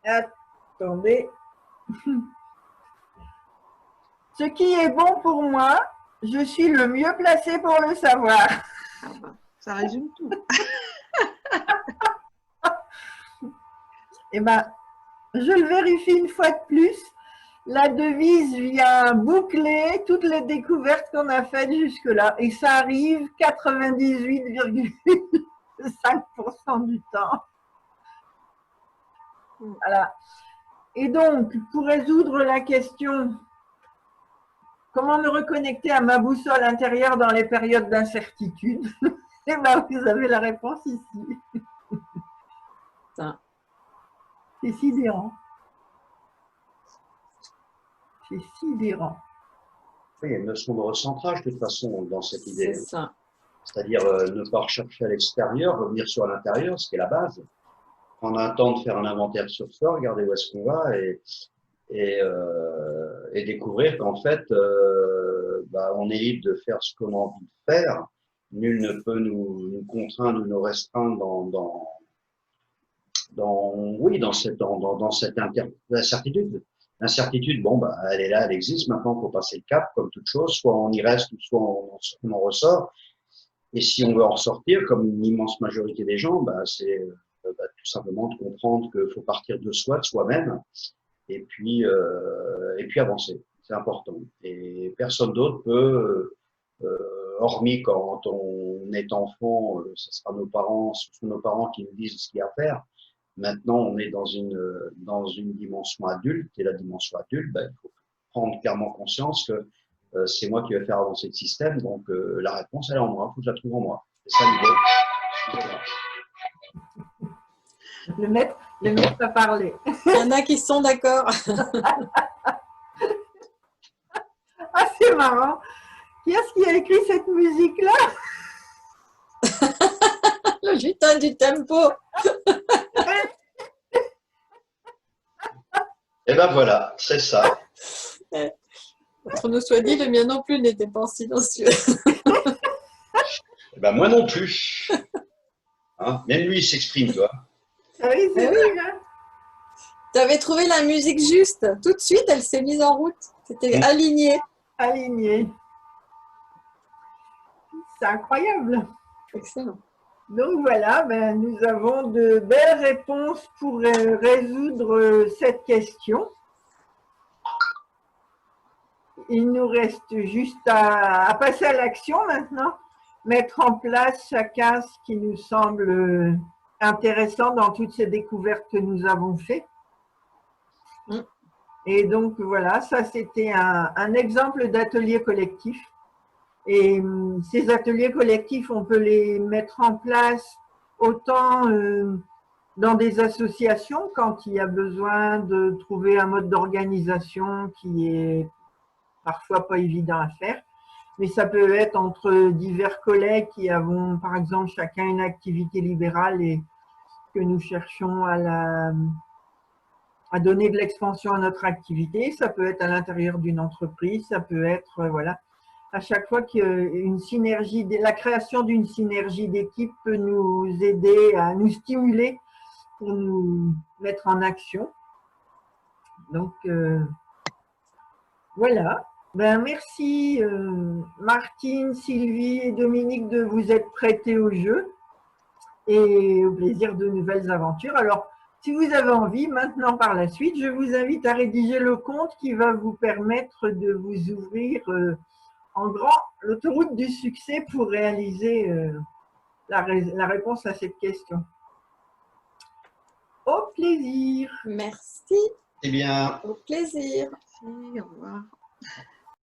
Attendez. Ce qui est bon pour moi, je suis le mieux placé pour le savoir. Ah bah, ça résume tout. Eh ben, je le vérifie une fois de plus. La devise vient boucler toutes les découvertes qu'on a faites jusque-là. Et ça arrive 98,5% du temps. Voilà. Et donc, pour résoudre la question, comment me reconnecter à ma boussole intérieure dans les périodes d'incertitude? Eh bien, vous avez la réponse ici. C'est sidérant. C'est sidérant. Il y a une notion de recentrage de toute façon dans cette idée. C'est ça. C'est-à-dire ne pas rechercher à l'extérieur, revenir sur l'intérieur, ce qui est la base. Prendre un temps de faire un inventaire sur soi, regarder où est-ce qu'on va et découvrir qu'en fait, on est libre de faire ce qu'on a envie de faire. Nul ne peut nous contraindre ou nous restreindre dans cette incertitude. L'incertitude, bon, elle est là, elle existe. Maintenant, il faut passer le cap, comme toute chose. Soit on y reste, ou soit on en ressort. Et si on veut en sortir, comme une immense majorité des gens, c'est tout simplement de comprendre qu'il faut partir de soi, de soi-même, et puis avancer. C'est important. Et personne d'autre peut, hormis quand on est enfant, ce sera nos parents, ce sont nos parents qui nous disent ce qu'il y a à faire. Maintenant, on est dans une dimension adulte, et la dimension adulte, il faut prendre clairement conscience que c'est moi qui vais faire avancer le système, donc la réponse, elle est en moi, il faut que je la trouve en moi. C'est ça l'idée. Le maître a parlé. Il y en a qui sont d'accord. Ah, c'est marrant. Qui est-ce qui a écrit cette musique-là? Le lutin du tempo. Et ben voilà, c'est ça. Entre nous soit dit, le mien non plus n'était pas en silencieux. Et ben moi non plus. Hein, même lui, il s'exprime, toi. Ah oui, c'est vrai. Hein. Tu avais trouvé la musique juste. Tout de suite, elle s'est mise en route. C'était aligné. Aligné. C'est incroyable. Excellent. Donc voilà, nous avons de belles réponses pour résoudre cette question. Il nous reste juste à passer à l'action maintenant, mettre en place chacun ce qui nous semble intéressant dans toutes ces découvertes que nous avons faites. Et donc voilà, ça c'était un exemple d'atelier collectif. Et ces ateliers collectifs, on peut les mettre en place autant dans des associations quand il y a besoin de trouver un mode d'organisation qui est parfois pas évident à faire. Mais ça peut être entre divers collègues qui avons par exemple chacun une activité libérale et que nous cherchons à donner de l'expansion à notre activité. Ça peut être à l'intérieur d'une entreprise, ça peut être, voilà. À chaque fois qu'une synergie, la création d'une synergie d'équipe peut nous aider à nous stimuler pour nous mettre en action. Donc, voilà. Merci Martine, Sylvie et Dominique de vous être prêtés au jeu et au plaisir de nouvelles aventures. Alors, si vous avez envie, maintenant par la suite, je vous invite à rédiger le compte qui va vous permettre de vous ouvrir en grand l'autoroute du succès pour réaliser la réponse à cette question. Au plaisir. Merci. Eh bien. Au plaisir. Merci, au revoir.